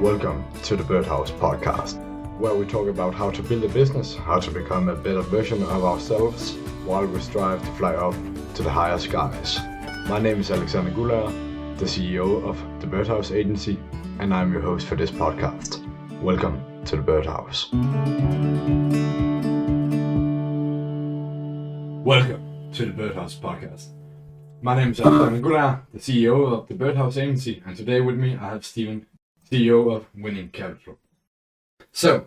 Welcome to the Birdhouse podcast, where we talk about how to build a business, how to become a better version of ourselves, while we strive to fly up to the higher skies. My name is Alexander Guller, the CEO of the Birdhouse Agency, and I'm your host for this podcast. Welcome to the Birdhouse. Welcome to the Birdhouse podcast. My name is Alexander Guller, the CEO of the Birdhouse Agency, and today with me I have Steven, CEO of Wynne Capital. So,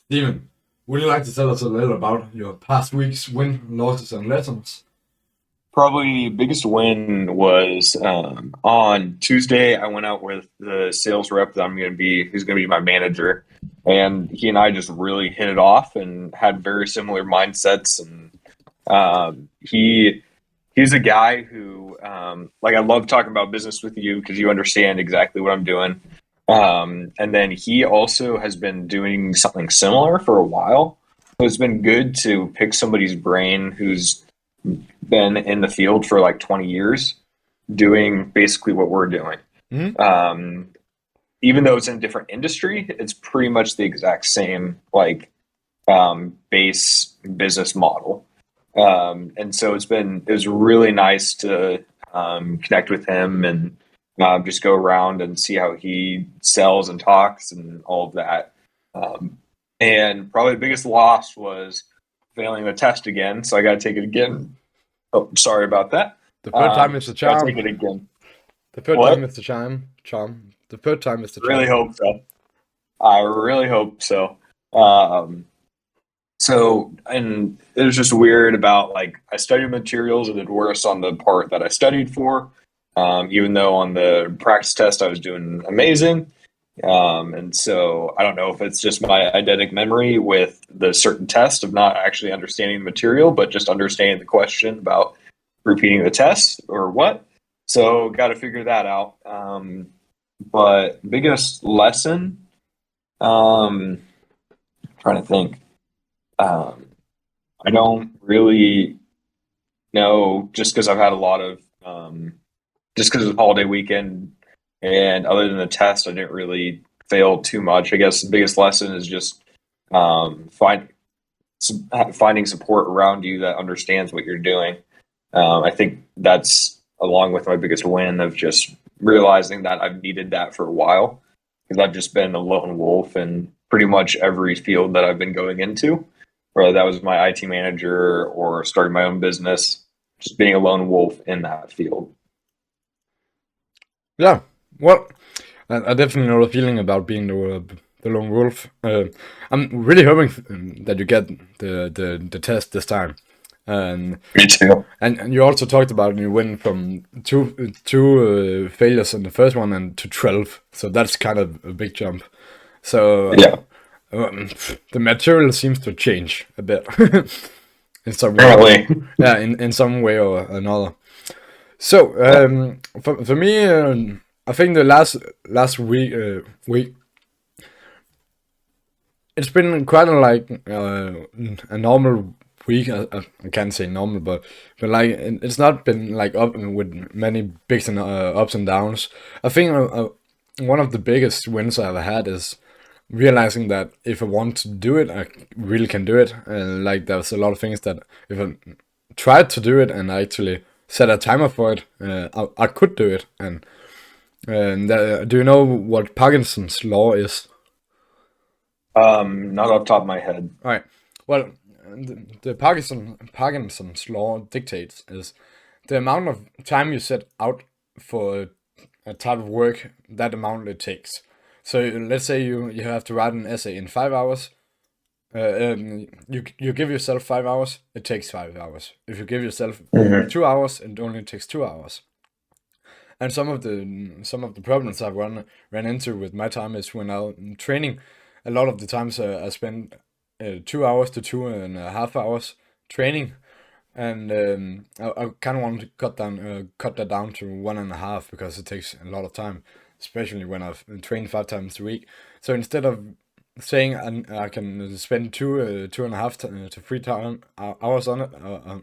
Steven, would you like to tell us a little about your past week's win, losses, and lessons? Probably biggest win was on Tuesday. I went out with the sales rep that who's going to be my manager, and he and I just really hit it off and had very similar mindsets. And he's a guy who I love talking about business with you because you understand exactly what I'm doing. And then he also has been doing something similar for a while. So it's been good to pick somebody's brain who's been in the field for like 20 years doing basically what we're doing. Mm-hmm. Even though it's in a different industry, it's pretty much the exact same base business model. And so it was really nice to connect with him and just go around and see how he sells and talks and all of that. And probably the biggest loss was failing the test again. So I got to take it again. Oh, sorry about that. The third time is the charm. Take it again. The third time is the charm. The third time is the charm. Really hope so. I really hope so. And it was just weird about I studied materials and did worse on the part that I studied for, even though on the practice test I was doing amazing. And so I don't know if it's just my eidetic memory with the certain test of not actually understanding the material, but just understanding the question about repeating the test or what. So got to figure that out. But biggest lesson, trying to think. I don't really know, just because I've had a lot of, just because of the holiday weekend, and other than the test, I didn't really fail too much. I guess the biggest lesson is just finding support around you that understands what you're doing. I think that's along with my biggest win of just realizing that I've needed that for a while, because I've just been a lone wolf in pretty much every field that I've been going into. Whether that was my IT manager or starting my own business, just being a lone wolf in that field. Yeah, well, I definitely know the feeling about being the lone wolf. I'm really hoping that you get the test this time. Me too. And you also talked about you went from two failures in the first one and to 12, so that's kind of a big jump. So yeah. The material seems to change a bit in some way. Yeah, in some way or another. So for me, I think the last week it's been quite a normal week. I can't say normal, but it's not been up with many big ups and downs. I think one of the biggest wins I've had is realizing that if I want to do it, I really can do it. And there's a lot of things that if I tried to do it and I actually set a timer for it, I could do it. And do you know what Parkinson's law is? Not off the top of my head. All right. Well, the Parkinson's law dictates is the amount of time you set out for a type of work, that amount it takes. So let's say you have to write an essay in 5 hours. You give yourself 5 hours, it takes 5 hours. If you give yourself 2 hours, it only takes 2 hours. And some of the problems I've ran into with my time is when I'm training. A lot of the times I spend 2 hours to 2.5 hours training, and I kind of want to cut that down to 1.5 because it takes a lot of time, especially when I've trained 5 times a week. So instead of saying I can spend 2.5 to 3 hours on it,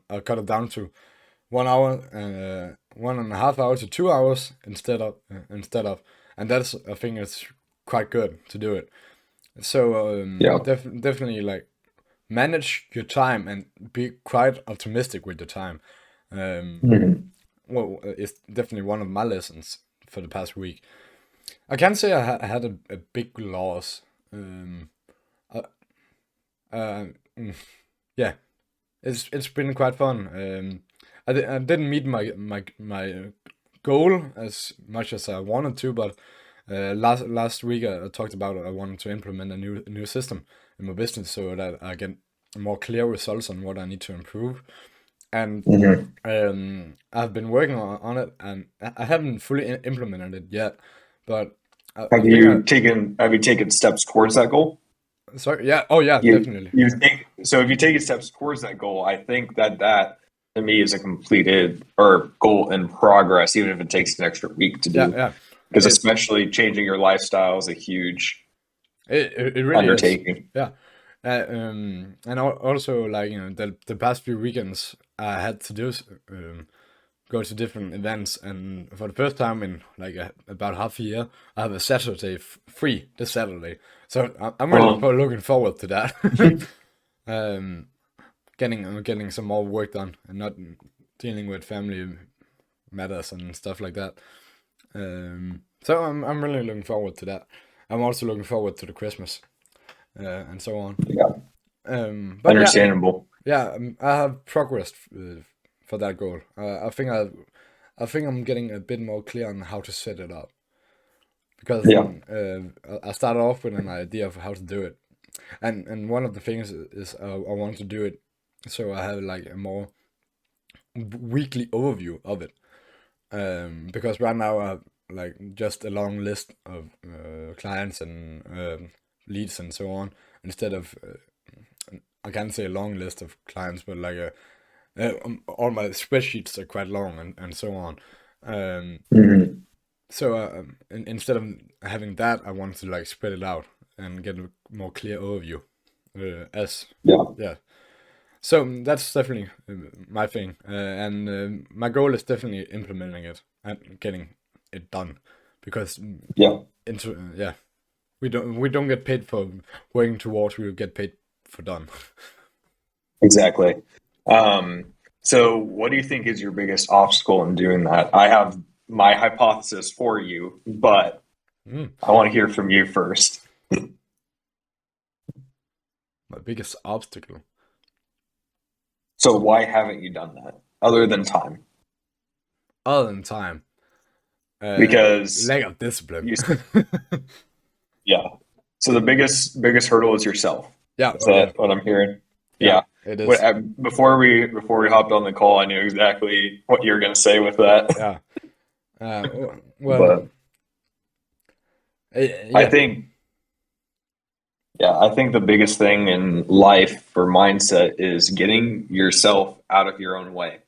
I'll cut it down to 1 hour, 1.5 hours to 2 hours instead of, and that's, I think it's quite good to do it. So Yeah. definitely like manage your time and be quite optimistic with your time. Mhm. Well, it's definitely one of my lessons for the past week. I can't say I had a big loss. Uh, uh, mm, yeah, it's been quite fun. I didn't meet my goal as much as I wanted to, but last week I talked about I wanted to implement a new system in my business so that I get more clear results on what I need to improve. And Mhm. I've been working on it, and I haven't fully implemented it yet. But I Have think you taken steps towards that goal? sorry, yeah, oh yeah, definitely, You think so? If you take steps towards that goal, I think that to me is a completed or goal in progress, even if it takes an extra week to yeah, do. yeah. Because It especially changing your lifestyle is a huge it really is, undertaking. yeah. And also like the past few weekends I had to go to different events, and for the first time in like about half a year, I have a Saturday free this Saturday. So I'm really Uh, looking forward to that. um, getting some more work done and not dealing with family matters and stuff like that. So I'm really looking forward to that. I'm also looking forward to the Christmas and so on. yeah, But yeah, understandable. yeah, I have progressed for that goal. I think I'm getting a bit more clear on how to set it up because Yeah, I started off with an idea of how to do it, and one of the things is I want to do it so I have like a more weekly overview of it. Because right now I have like just a long list of clients and leads and so on instead of I can't say a long list of clients, but like all my spreadsheets are quite long and so on. Um, hmm so instead of having that, I want to like spread it out and get a more clear overview. As yeah, yeah, so that's definitely my thing, and my goal is definitely implementing it and getting it done, because yeah, into yeah, we don't get paid for working towards. We get paid for done. exactly. Um, so, what do you think is your biggest obstacle in doing that? I have my hypothesis for you, but Mm, I want to hear from you first. my biggest obstacle. So, why haven't you done that other than time? Other than time, Because lack of discipline. you, yeah. So the biggest hurdle is yourself. Yeah. Is Oh yeah. that what I'm hearing? Yeah. Yeah. It What, is. before we hopped on the call, I knew exactly what you were going to say with that. Yeah. Well. But I Yeah. think, yeah, I think the biggest thing in life for mindset is getting yourself out of your own way.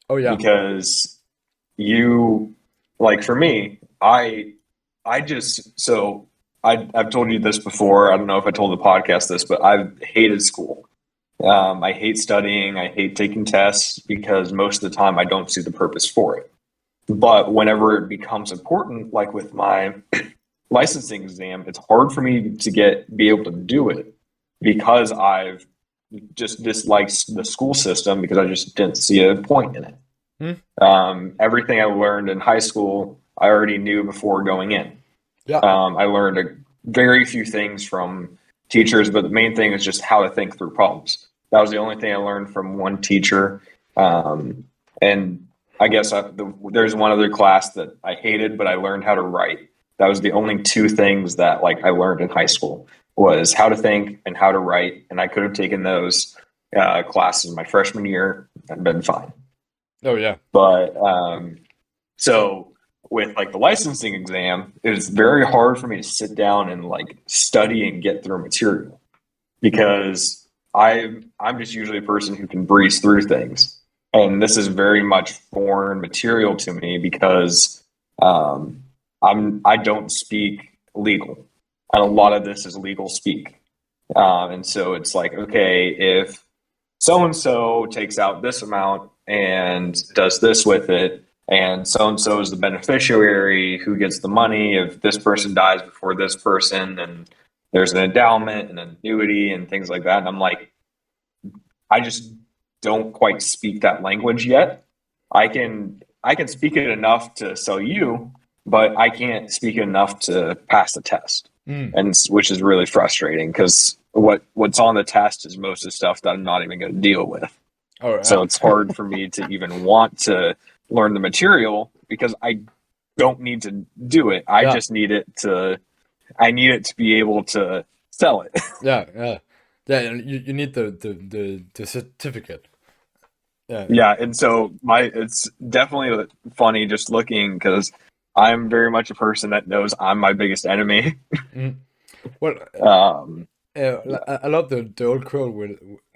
Oh yeah. Because you, like for me, I just so I've told you this before. I don't know if I told the podcast this, but I've hated school. I hate studying. I hate taking tests because most of the time I don't see the purpose for it. But whenever it becomes important, like with my licensing exam, it's hard for me to be able to do it because I've just disliked the school system because I just didn't see a point in it. Hmm? Everything I learned in high school, I already knew before going in. Yeah. I learned very few things from teachers, but the main thing is just how to think through problems. That was the only thing I learned from one teacher. And I guess there's one other class that I hated, but I learned how to write. That was the only two things that like I learned in high school was how to think and how to write. And I could have taken those classes my freshman year and been fine. Oh yeah. But so with like the licensing exam, it's very hard for me to sit down and like study and get through material because I'm just usually a person who can breeze through things. And this is very much foreign material to me because I don't speak legal. And a lot of this is legal speak. And so it's like, okay, if so and so takes out this amount and does this with it, and so is the beneficiary who gets the money if this person dies before this person, and there's an endowment and an annuity and things like that. And I'm like, I just don't quite speak that language yet. I can speak it enough to sell you, but I can't speak it enough to pass the test, and which is really frustrating because what's on the test is most of the stuff that I'm not even going to deal with. Oh, yeah. So it's hard for me to even want to learn the material because I don't need to do it. I Yeah. just need it to. I need it to be able to sell it. Yeah. You need the certificate. Yeah. Yeah, and so it's definitely funny just looking because I'm very much a person that knows I'm my biggest enemy. Well, Um, I love the old quote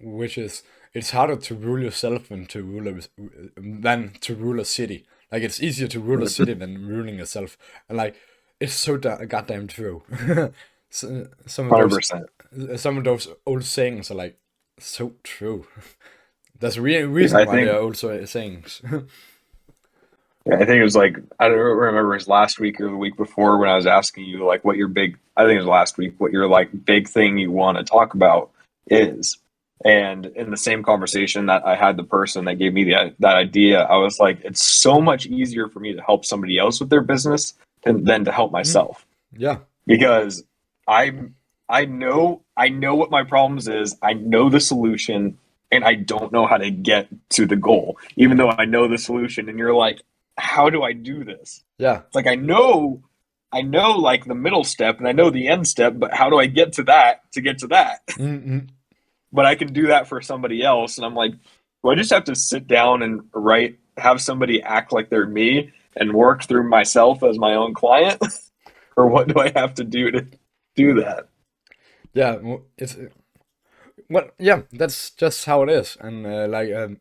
which is, it's harder to rule yourself than to rule a city. Like, it's easier to rule a city than ruling yourself. And like, it's so goddamn true. Some of 100%. those old sayings are like so true. That's a reason I why they think are old sayings. I think it was like I don't remember if it was last week or the week before when I was asking you like what your big I think it was last week what your like big thing you want to talk about is. And in the same conversation that I had the person that gave me that idea, I was like, it's so much easier for me to help somebody else with their business than to help myself. Yeah. Because I know what my problems is. I know the solution, and I don't know how to get to the goal, even though I know the solution. And you're like, how do I do this? Yeah. It's like I know like the middle step and I know the end step, but how do I get to that to get to that? Mm-hmm. But I can do that for somebody else. And I'm like, do I just have to sit down and have somebody act like they're me and work through myself as my own client? Or what do I have to do to do that? Yeah. Yeah, that's just how it is. And I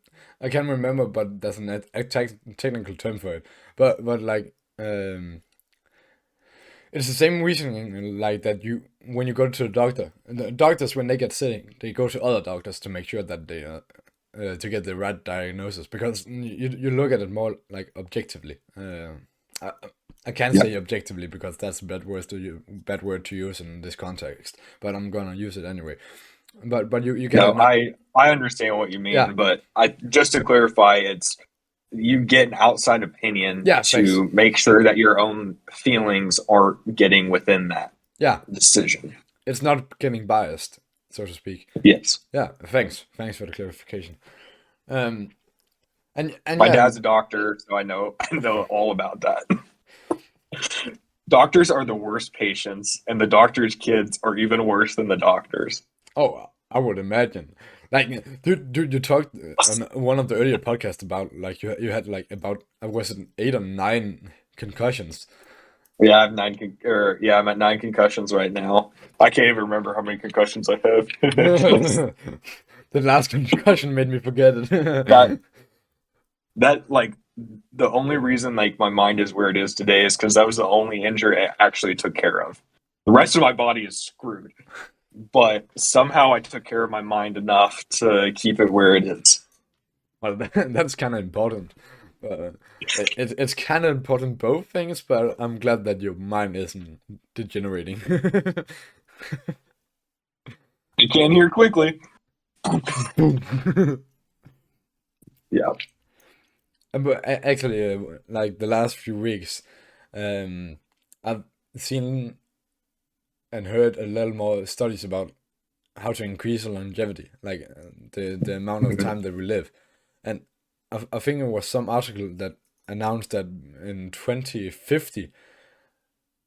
can't remember, but there's a technical term for it. But like, it's the same reasoning like that when you go to the doctor. The doctors, when they get sick, they go to other doctors to make sure that they to get the right diagnosis, because you look at it more like objectively. I can't say objectively because that's a bad word to use in this context, but I'm gonna use it anyway. But you get I understand what you mean, Yeah. but just to clarify, it's you get an outside opinion to make sure that your own feelings aren't getting within that decision. It's not getting biased, so to speak. Yes. Yeah. Thanks for the clarification. And my dad's a doctor, so I know all about that. Doctors are the worst patients, and the doctors' kids are even worse than the doctors. Oh, I would imagine. Like, dude, you talked on one of the earlier podcasts about like you had like about was it 8 or 9 concussions? Yeah, I have 9. I'm at 9 concussions right now. I can't even remember how many concussions I have. The last concussion made me forget it. that like the only reason like my mind is where it is today is because that was the only injury I actually took care of. The rest of my body is screwed, but somehow I took care of my mind enough to keep it where it is. Well, that's kind of important. It's kind of important both things, but I'm glad that your mind isn't degenerating. You can't hear quickly. Yeah. But actually, like the last few weeks, I've seen and heard a little more studies about how to increase longevity, like the amount of time that we live. And I think it was some article that announced that in 2050,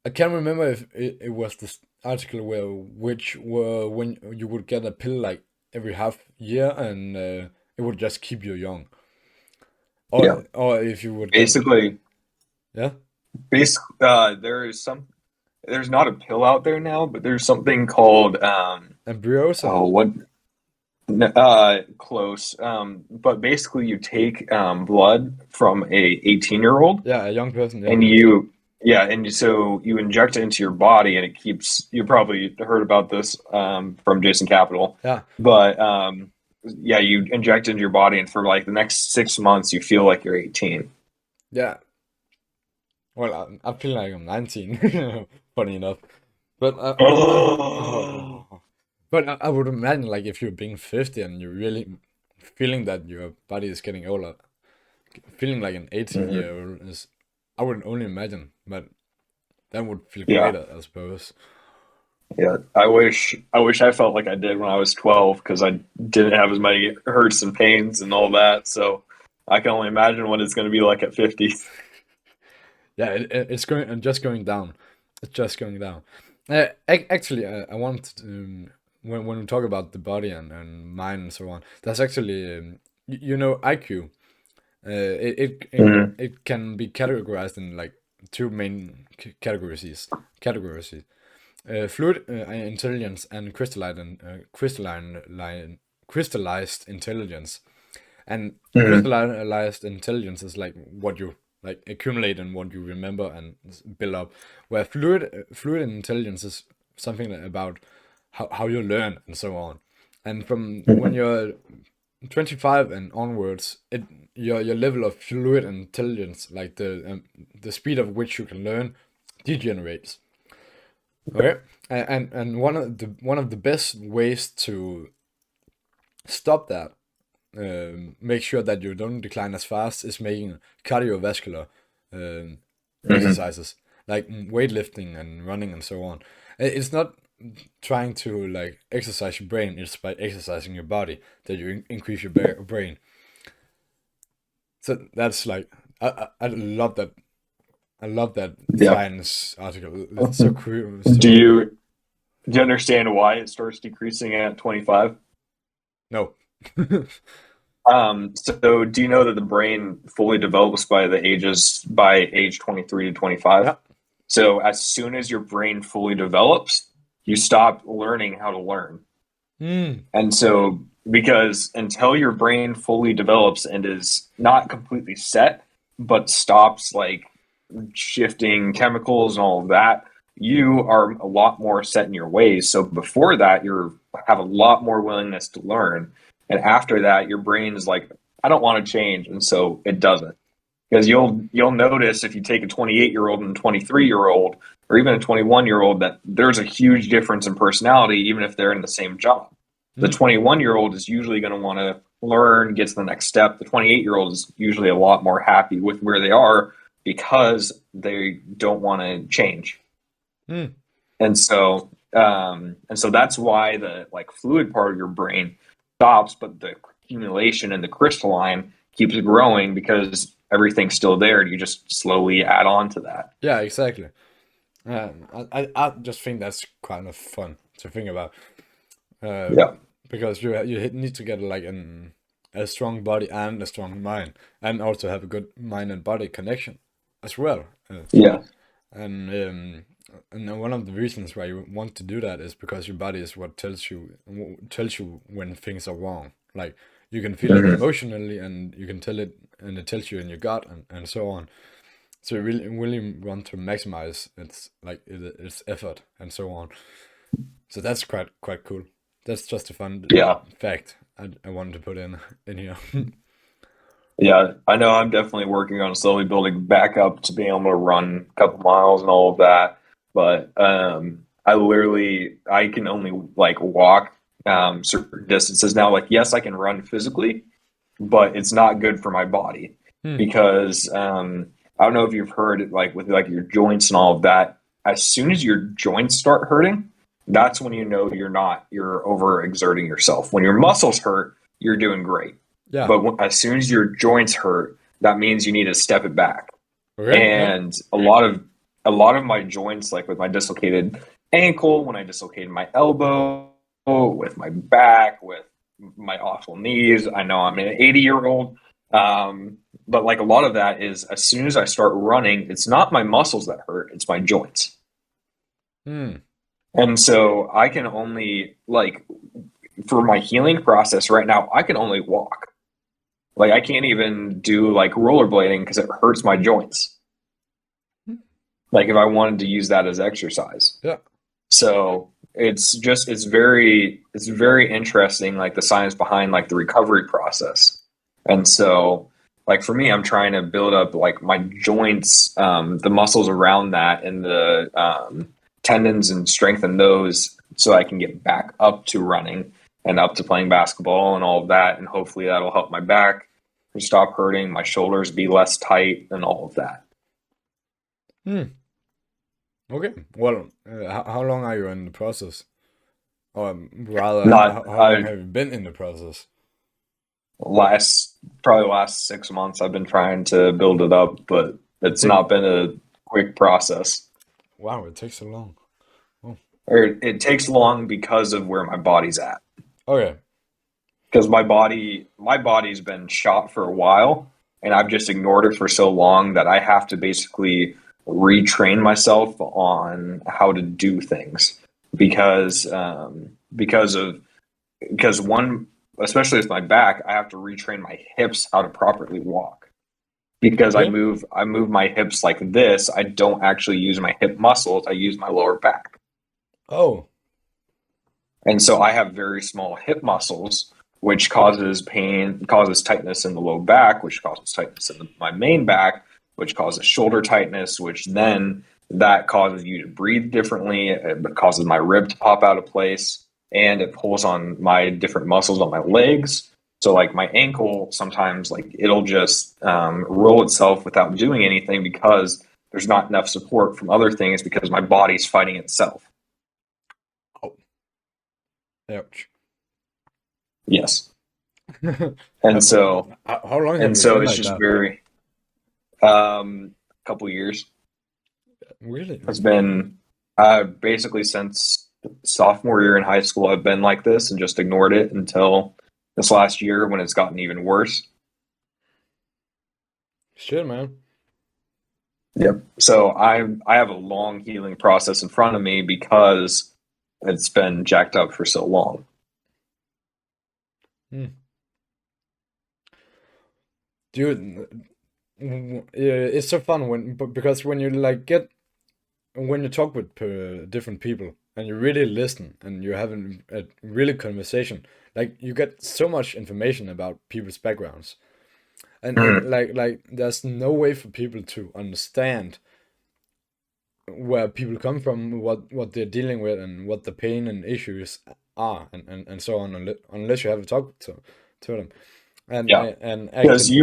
I can't remember if it was this article when you would get a pill like every half year, and it would just keep you young. Or if you would basically there's not a pill out there now, but there's something called embryos. Close. But basically you take blood from a 18-year-old. Yeah, a young person. Yeah. And so you inject it into your body, and it keeps. You probably heard about this from Jason Capital. Yeah. But you inject it into your body, and for like the next 6 months, you feel like you're 18. Yeah. Well, I feel like I'm 19, funny enough. But Oh, but I would imagine like if you're being 50 and you're really feeling that your body is getting older, feeling like an 18-year-old is, I would only imagine, but that would feel yeah, greater, I suppose. yeah. I wish I felt like I did when I was 12 because I didn't have as many hurts and pains and all that. So I can only imagine what it's going to be like at 50. Yeah, it's going and just going down. It's just going down. Actually, I want when we talk about the body and mind and so on, that's actually you know IQ. Mhm. It can be categorized in like two main categories. Fluid intelligence and crystallized intelligence. And Mhm. crystallized intelligence is like what you like accumulate and what you remember and build up. Where fluid intelligence is something about how you learn and so on. And from when Mhm. you're 25 and onwards, your level of fluid intelligence, like the speed of which you can learn, degenerates. Okay, and one of the best ways to stop that, make sure that you don't decline as fast, is making cardiovascular um, Mhm. exercises like weightlifting and running and so on. It's not trying to like exercise your brain; it's by exercising your body that you increase your brain. So that's like I love that. I love that Yeah. science article. It's so cool. Do So you do you understand why it starts decreasing at 25? no. So do you know that the brain fully develops by age 23 to 25? Yeah. So as soon as your brain fully develops, you stop learning how to learn. Hmm. And so because until your brain fully develops and is not completely set, but stops like shifting chemicals and all of that, you are a lot more set in your ways. So before that, you have a lot more willingness to learn. And after that, your brain is like, I don't want to change. And so it doesn't. Because you'll notice if you take a 28-year-old and a 23-year-old or even a 21-year-old that there's a huge difference in personality, even if they're in the same job. The Hmm. 21-year-old is usually going to want to learn, get to the next step. The 28-year-old is usually a lot more happy with where they are because they don't want to change. Hmm. And so that's why the like fluid part of your brain stops, but the accumulation and the crystalline keeps growing because everything's still there. You just slowly add on to that. Yeah, exactly. I just think that's kind of fun to think about, Yeah. because you need to get like a strong body and a strong mind, and also have a good mind and body connection as well. Yeah. And one of the reasons why you want to do that is because your body is what tells you when things are wrong. Like you can feel it Hmm. emotionally, and you can tell it, and it tells you in your gut, and so on. So you really want to maximize its effort and so on. So that's quite cool. That's just a fun Yeah. fact I wanted to put in here. Yeah. I know I'm definitely working on slowly building back up to being able to run a couple miles and all of that. But I can only like walk certain distances now. Like, yes, I can run physically, but it's not good for my body Hmm. because I don't know if you've heard it, like with like your joints and all of that. As soon as your joints start hurting, that's when you know you're overexerting yourself. When your muscles hurt, you're doing great, Yeah. but as soon as your joints hurt, that means you need to step it back. Okay. Yeah. And a lot of my joints, like with my dislocated ankle, when I dislocated my elbow, with my back, with my awful knees. I know I'm an 80-year-old, but like a lot of that is as soon as I start running, it's not my muscles that hurt, it's my joints. Hmm. And so I can only like for my healing process right now, I can only walk. Like I can't even do like rollerblading because it hurts my joints. Like if I wanted to use that as exercise. Yeah. So it's very interesting, like the science behind like the recovery process. And so like for me, I'm trying to build up like my joints, the muscles around that and the tendons and strengthen those so I can get back up to running and up to playing basketball and all of that. And hopefully that'll help my back stop hurting, my shoulders be less tight, and all of that. Hmm. Okay. Well, how long are you in the process? Or rather, Not how long have you been in the process? probably last 6 months I've been trying to build it up, but It it's take not been a quick process. Wow, it takes so long. Oh, Or it takes long because of where my body's at. okay. Because my body's been shot for a while, and I've just ignored it for so long that I have to basically retrain myself on how to do things because because one, especially with my back, I have to retrain my hips how to properly walk because Okay. I move my hips like this. I don't actually use my hip muscles. I use my lower back. Oh, And so I have very small hip muscles, which causes pain, causes tightness in the low back, which causes tightness in my main back, which causes shoulder tightness, which then that causes you to breathe differently. It causes my rib to pop out of place, and it pulls on my different muscles on my legs. So like my ankle, sometimes like it'll just roll itself without doing anything because there's not enough support from other things because my body's fighting itself. oh, ouch. Yes. How, And so how long have and you so been it's like just that? very couple years. Really? It's been basically since sophomore year in high school I've been like this and just ignored it until this last year when it's gotten even worse. Shit, man. Yep. So I have a long healing process in front of me because it's been jacked up for so long. Hmm. Dude, it's so fun because when you like get when you talk with different people and you really listen and you're having a really conversation, like you get so much information about people's backgrounds, and Mhm. like there's no way for people to understand where people come from, what they're dealing with, and what the pain and issues are, and so on, unless you have a talk to them, Yeah. and Because actually,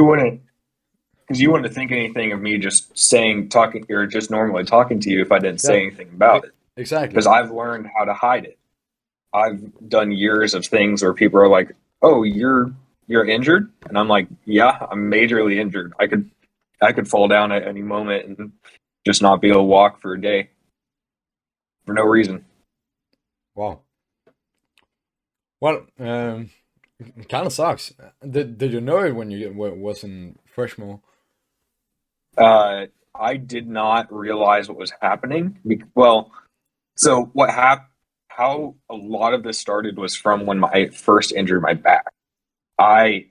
you wouldn't think anything of me just saying talking or just normally talking to you if I didn't say yeah, anything about it. exactly. Because I've learned how to hide it. I've done years of things where people are like, "Oh, you're injured," and I'm like, "Yeah, I'm majorly injured. I could fall down at any moment and just not be able to walk for a day for no reason." Wow. Well, it kind of sucks. Did you know it when you was in freshman? I did not realize what was happening. Well, so what happened? How a lot of this started was from when I first injured my back. I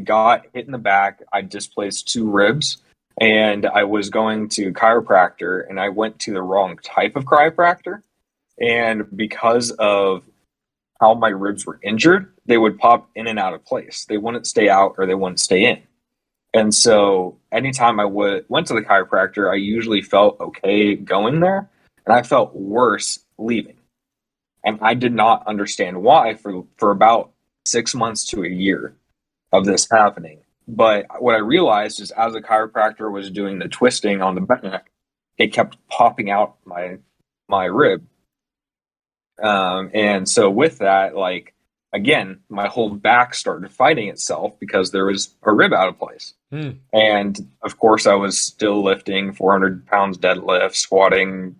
got hit in the back. I displaced two ribs, and I was going to chiropractor, and I went to the wrong type of chiropractor. And because of how my ribs were injured, they would pop in and out of place. They wouldn't stay out or they wouldn't stay in. And so anytime went to the chiropractor, I usually felt okay going there, and I felt worse leaving. And I did not understand why for about 6 months to a year of this happening. But what I realized is as the chiropractor was doing the twisting on the back, it kept popping out my rib. And so with that, like again, my whole back started fighting itself because there was a rib out of place. Hmm. And of course, I was still lifting 400 pounds deadlift, squatting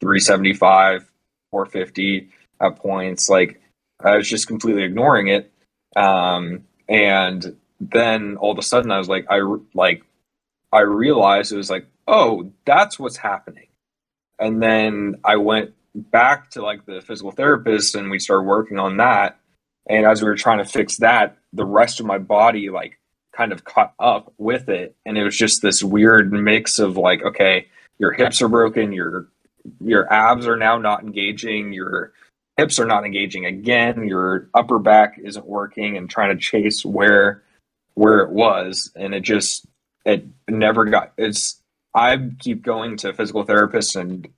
375, 450 at points. Like I was just completely ignoring it. And then all of a sudden, I was like, I realized it was like, oh, that's what's happening. And then I went back to like the physical therapist, and we started working on that. And as we were trying to fix that, the rest of my body like kind of caught up with it, and it was just this weird mix of like, okay, your hips are broken, your abs are now not engaging, your hips are not engaging again, your upper back isn't working, and trying to chase where where it was, and it never got. I keep going to physical therapists and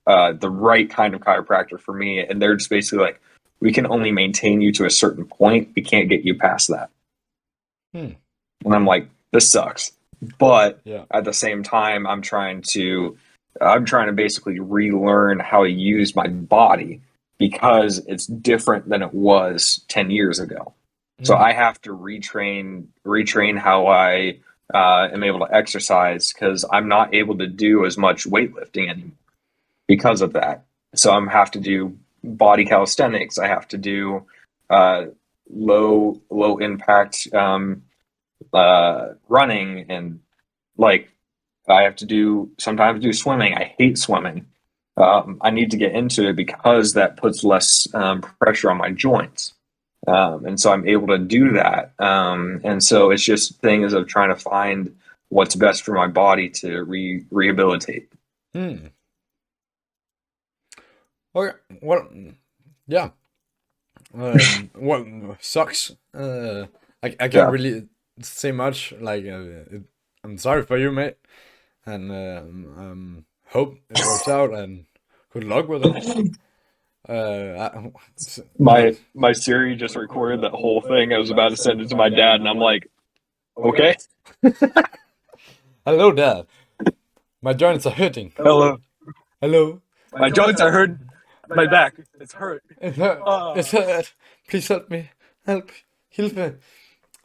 the right kind of chiropractor for me, and they're just basically like, we can only maintain you to a certain point. We can't get you past that. Hmm. And I'm like, this sucks. But Yeah. at the same time, I'm trying to basically relearn how to use my body because it's different than it was 10 years ago. So Hmm. I have to retrain how I am able to exercise because I'm not able to do as much weightlifting anymore because of that. So I'm have to do body calisthenics. I have to do uh, low impact running, and like I have to sometimes do swimming. I hate swimming. I need to get into it because that puts less pressure on my joints. And so I'm able to do that. And so it's just things of trying to find what's best for my body to rehabilitate. Hmm. Okay. Well, yeah. Well, sucks. I can't Yeah. really say much. Like, I'm sorry for you, mate, and hope it works out, and good luck with it. Yeah. My Siri just recorded that whole thing. I was about to send it to my dad, and I'm like, okay, Hello, Dad. My joints are hurting. hello. Hello. My joints are hurt. My back, it's hurt. It hurt. It's hurt. Please help me. Help. Hilfe.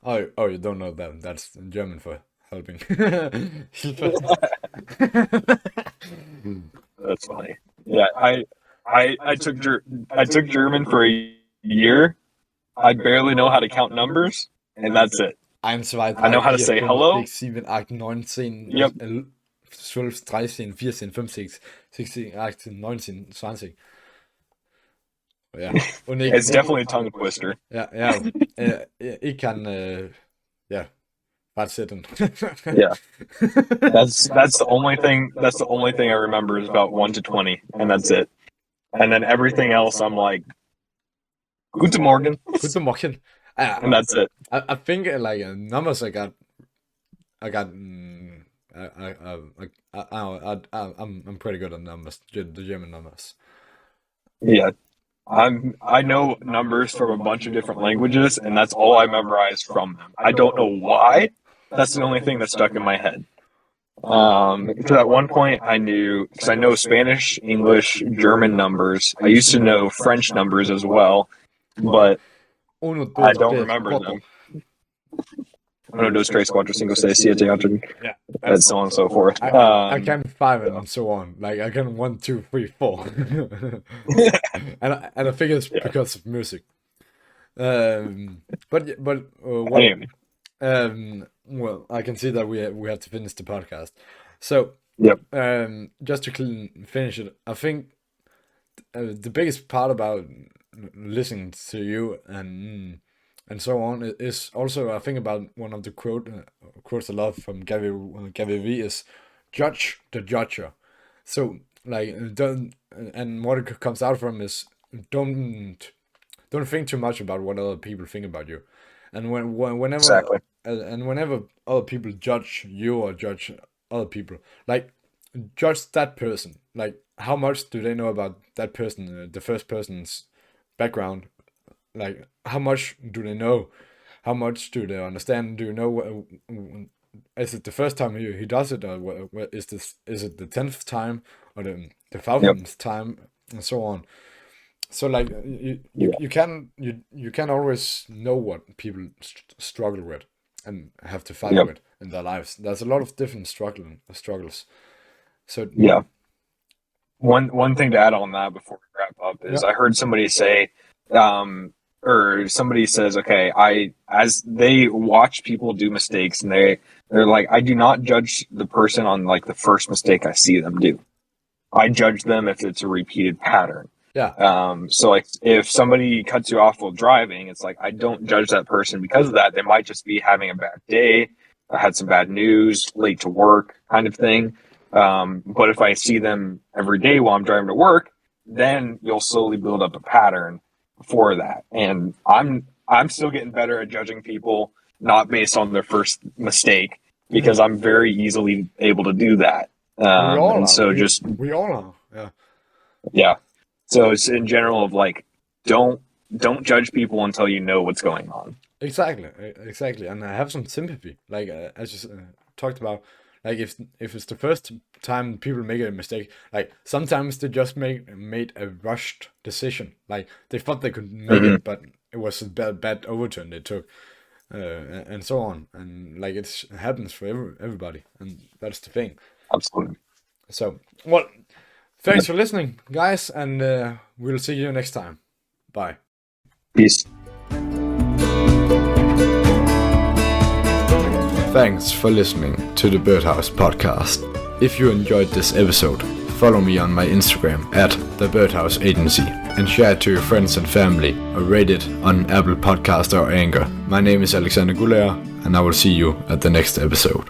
Oh, you don't know that. That's German for helping. Hilfe. That's funny. Yeah, I took German for a year. I barely know how to count numbers, and that's it. 1, 2, I know 3, how to 4, say 5, hello. 6, 7, 8, 9, 10, Yep. 12, 13, 14, 15, 16, 18, 19, 20. Ja, und It's definitely a tongue twister. ja, ik kan, ja, that's it. Yeah. That's the only thing. That's the only thing I remember is about 1 to 20, and that's it. And then everything else, I'm like, Guten Morgen, Guten Morgen. and that's it. I think like numbers I got I'm pretty good at numbers, the German numbers. Yeah, I know numbers from a bunch of different languages, and that's all I memorized from them. I don't know why. That's the only thing that stuck in my head. So at one point I knew, because I know Spanish, English, German numbers. I used to know French numbers as well, but Uno, I dos, don't tres, remember cuatro. them. 1, 2, 3, 4, 5, 6, 7, 8, Yeah. and so on and so forth. I can 5 and so on. Like I can 1, 2, 3, 4. And I think it's Yeah. because of music. But well, Anyway, well, I can see that we have to finish the podcast. So yep. just to finish it, I think the biggest part about listening to you and so on is also, I think, about one of the quotes I love from Gary Vee is judge the judger. So like don't, and what it comes out from is don't think too much about what other people think about you, and whenever Exactly. and whenever other people judge you or judge other people, like judge that person. Like how much do they know about that person, the first person's background? Like how much do they know? How much do they understand? Do you know? Is it the first time he does it, or is this? Is it the 10th time or the Yep. 1000th time, and so on? So like Yeah. you can always know what people struggle with and have to fight Yep. with in their lives. There's a lot of different struggles. So Yeah. One thing to add on that before we wrap up is yeah. I heard somebody say, or somebody says, okay, as they watch people do mistakes, and they're like, I do not judge the person on like the first mistake I see them do. I judge them if it's a repeated pattern. Yeah. So like if somebody cuts you off while driving, it's like I don't judge that person because of that. They might just be having a bad day, had some bad news, late to work, kind of thing. But if I see them every day while I'm driving to work, then you'll slowly build up a pattern for that. And I'm still getting better at judging people. not based on their first mistake, because I'm very easily able to do that. We all And are. so just, we all are. Yeah. yeah. So it's in general of like, don't judge people until you know what's going on. Exactly. And I have some sympathy, like as you talked about, like if it's the first time people make a mistake, like sometimes they just made a rushed decision, like they thought they could make it, but it was a bad overturn they took, and so on, and like it happens for everybody, and that's the thing. Absolutely. So, well, thanks for listening, guys, and we'll see you next time. Bye. Peace. Thanks for listening to the Birdhouse Podcast. If you enjoyed this episode, follow me on my Instagram at The Birdhouse Agency and share it to your friends and family, or rate it on Apple Podcast or Anchor. My name is Alexander Gulager, and I will see you at the next episode.